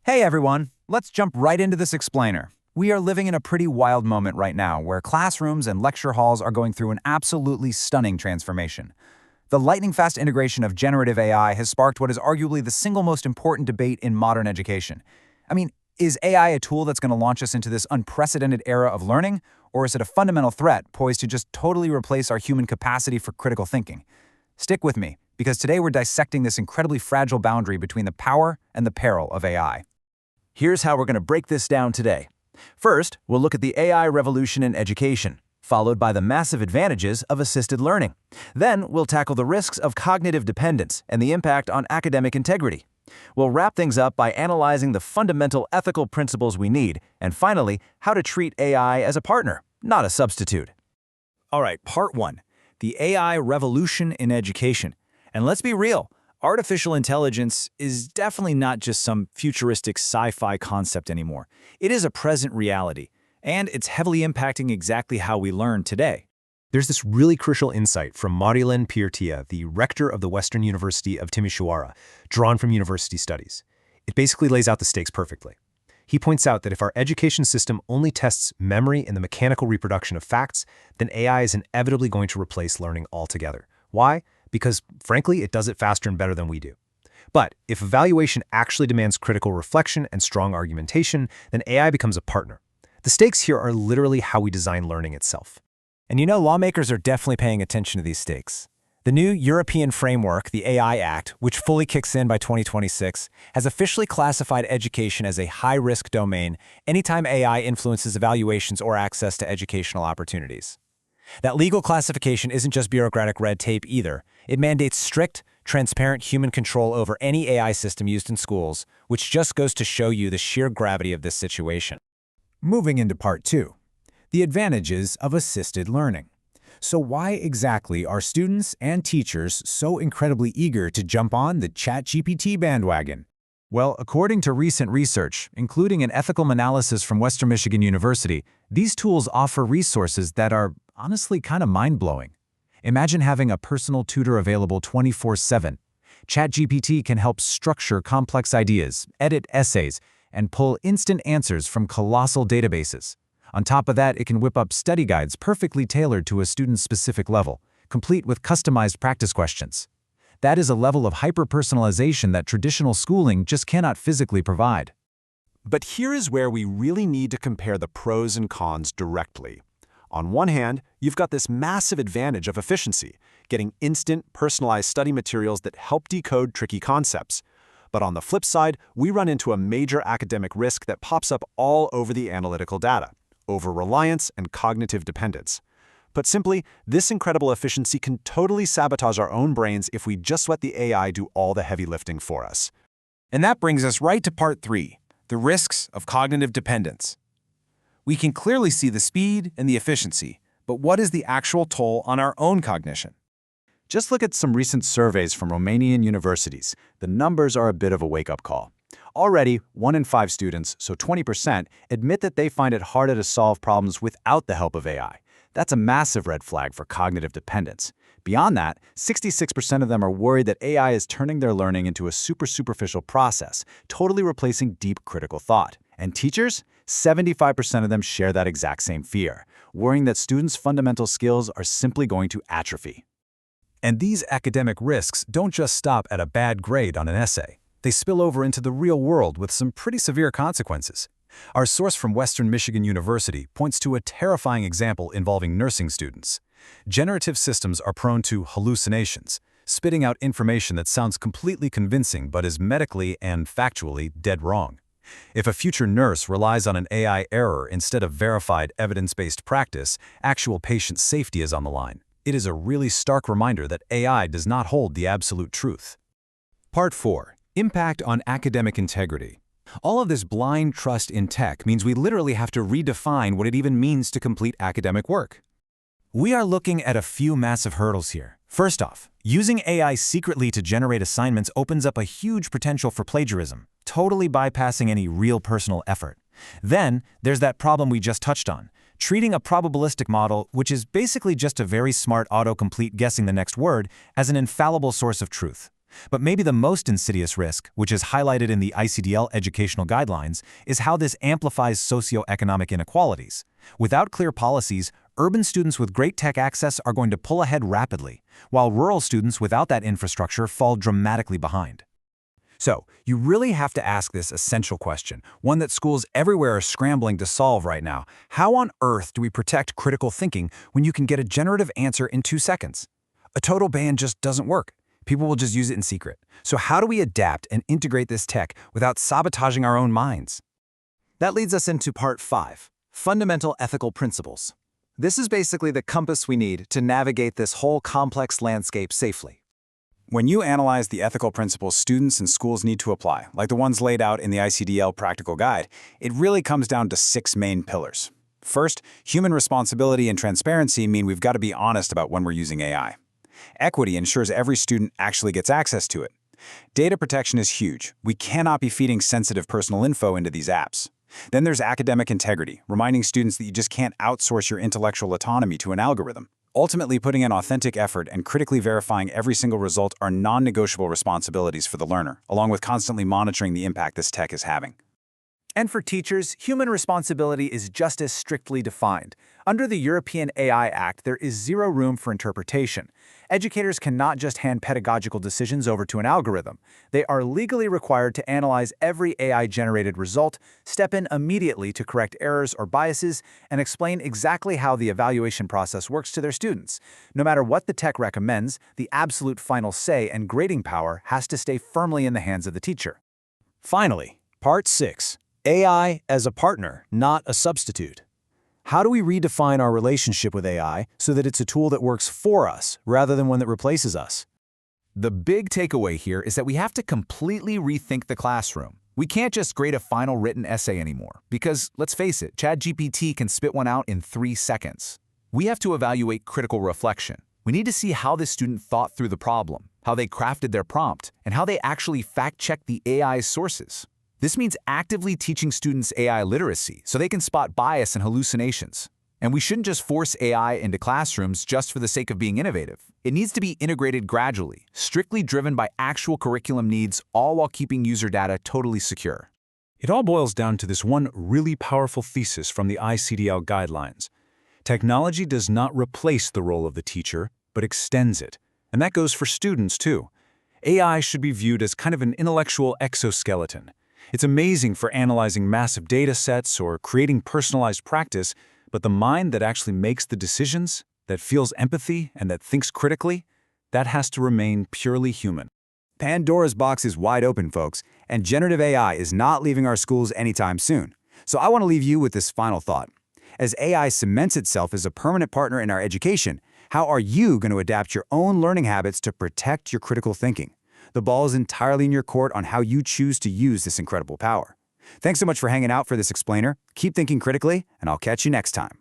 Hey everyone, let's jump right into this explainer. We are living in a pretty wild moment right now where classrooms and lecture halls are going through an absolutely stunning transformation. The lightning-fast integration of generative AI has sparked what is arguably the single most important debate in modern education. I mean, is AI a tool that's going to launch us into this unprecedented era of learning, or is it a fundamental threat poised to just totally replace our human capacity for critical thinking? Stick with me, because today we're dissecting this incredibly fragile boundary between the power and the peril of AI. Here's how we're going to break this down today. First, we'll look at the AI revolution in education, followed by the massive advantages of assisted learning. Then, we'll tackle the risks of cognitive dependence and the impact on academic integrity. We'll wrap things up by analyzing the fundamental ethical principles we need, and finally, how to treat AI as a partner, not a substitute. All right, part one, the AI revolution in education. And let's be real, artificial intelligence is definitely not just some futuristic sci-fi concept anymore. It is a present reality, and it's heavily impacting exactly how we learn today. There's this really crucial insight from Marilan Pirtia, the rector of the Western University of Timisoara, drawn from university studies. It basically lays out the stakes perfectly. He points out that if our education system only tests memory and the mechanical reproduction of facts, then AI is inevitably going to replace learning altogether. Why? Because, frankly, it does it faster and better than we do. But if evaluation actually demands critical reflection and strong argumentation, then AI becomes a partner. The stakes here are literally how we design learning itself. And you know, lawmakers are definitely paying attention to these stakes. The new European framework, the AI Act, which fully kicks in by 2026, has officially classified education as a high-risk domain anytime AI influences evaluations or access to educational opportunities. That legal classification isn't just bureaucratic red tape either. It mandates strict, transparent human control over any AI system used in schools, which just goes to show you the sheer gravity of this situation. Moving into part two, the advantages of assisted learning. So why exactly are students and teachers so incredibly eager to jump on the ChatGPT bandwagon? Well, according to recent research, including an ethical analysis from Western Michigan University, these tools offer resources that are honestly kind of mind-blowing. Imagine having a personal tutor available 24/7. ChatGPT can help structure complex ideas, edit essays, and pull instant answers from colossal databases. On top of that, it can whip up study guides perfectly tailored to a student's specific level, complete with customized practice questions. That is a level of hyper-personalization that traditional schooling just cannot physically provide. But here is where we really need to compare the pros and cons directly. On one hand, you've got this massive advantage of efficiency, getting instant, personalized study materials that help decode tricky concepts. But on the flip side, we run into a major academic risk that pops up all over the analytical data: over-reliance and cognitive dependence. Put simply, this incredible efficiency can totally sabotage our own brains if we just let the AI do all the heavy lifting for us. And that brings us right to part three, the risks of cognitive dependence. We can clearly see the speed and the efficiency, but what is the actual toll on our own cognition? Just look at some recent surveys from Romanian universities. The numbers are a bit of a wake-up call. Already, 1 in 5 students, so 20%, admit that they find it harder to solve problems without the help of AI. That's a massive red flag for cognitive dependence. Beyond that, 66% of them are worried that AI is turning their learning into a superficial process, totally replacing deep critical thought. And teachers? 75% of them share that exact same fear, worrying that students' fundamental skills are simply going to atrophy. And these academic risks don't just stop at a bad grade on an essay. They spill over into the real world with some pretty severe consequences. Our source from Western Michigan University points to a terrifying example involving nursing students. Generative systems are prone to hallucinations, spitting out information that sounds completely convincing but is medically and factually dead wrong. If a future nurse relies on an AI error instead of verified evidence-based practice, actual patient safety is on the line. It is a really stark reminder that AI does not hold the absolute truth. Part 4. Impact on academic integrity. All of this blind trust in tech means we literally have to redefine what it even means to complete academic work. We are looking at a few massive hurdles here. First off, using AI secretly to generate assignments opens up a huge potential for plagiarism, totally bypassing any real personal effort. Then, there's that problem we just touched on, treating a probabilistic model, which is basically just a very smart autocomplete guessing the next word, as an infallible source of truth. But maybe the most insidious risk, which is highlighted in the ICDL educational guidelines, is how this amplifies socioeconomic inequalities. Without clear policies, urban students with great tech access are going to pull ahead rapidly, while rural students without that infrastructure fall dramatically behind. So, you really have to ask this essential question, one that schools everywhere are scrambling to solve right now. How on earth do we protect critical thinking when you can get a generative answer in 2 seconds? A total ban just doesn't work. People will just use it in secret. So how do we adapt and integrate this tech without sabotaging our own minds? That leads us into part 5, fundamental ethical principles. This is basically the compass we need to navigate this whole complex landscape safely. When you analyze the ethical principles students and schools need to apply, like the ones laid out in the ICDL Practical Guide, it really comes down to 6 main pillars. First, human responsibility and transparency mean we've got to be honest about when we're using AI. Equity ensures every student actually gets access to it. Data protection is huge. We cannot be feeding sensitive personal info into these apps. Then there's academic integrity, reminding students that you just can't outsource your intellectual autonomy to an algorithm. Ultimately, putting in authentic effort and critically verifying every single result are non-negotiable responsibilities for the learner, along with constantly monitoring the impact this tech is having. And for teachers, human responsibility is just as strictly defined. Under the European AI Act, there is zero room for interpretation. Educators cannot just hand pedagogical decisions over to an algorithm. They are legally required to analyze every AI-generated result, step in immediately to correct errors or biases, and explain exactly how the evaluation process works to their students. No matter what the tech recommends, the absolute final say and grading power has to stay firmly in the hands of the teacher. Finally, Part 6. AI as a partner, not a substitute. How do we redefine our relationship with AI so that it's a tool that works for us rather than one that replaces us? The big takeaway here is that we have to completely rethink the classroom. We can't just grade a final written essay anymore, because, let's face it, ChatGPT can spit one out in 3 seconds. We have to evaluate critical reflection. We need to see how the student thought through the problem, how they crafted their prompt, and how they actually fact-checked the AI's sources. This means actively teaching students AI literacy so they can spot bias and hallucinations. And we shouldn't just force AI into classrooms just for the sake of being innovative. It needs to be integrated gradually, strictly driven by actual curriculum needs, all while keeping user data totally secure. It all boils down to this one really powerful thesis from the ICDL guidelines. Technology does not replace the role of the teacher, but extends it. And that goes for students, too. AI should be viewed as kind of an intellectual exoskeleton. It's amazing for analyzing massive data sets or creating personalized practice, but the mind that actually makes the decisions, that feels empathy, and that thinks critically, that has to remain purely human. Pandora's box is wide open, folks, and generative AI is not leaving our schools anytime soon. So I want to leave you with this final thought. As AI cements itself as a permanent partner in our education, how are you going to adapt your own learning habits to protect your critical thinking? The ball is entirely in your court on how you choose to use this incredible power. Thanks so much for hanging out for this explainer. Keep thinking critically, and I'll catch you next time.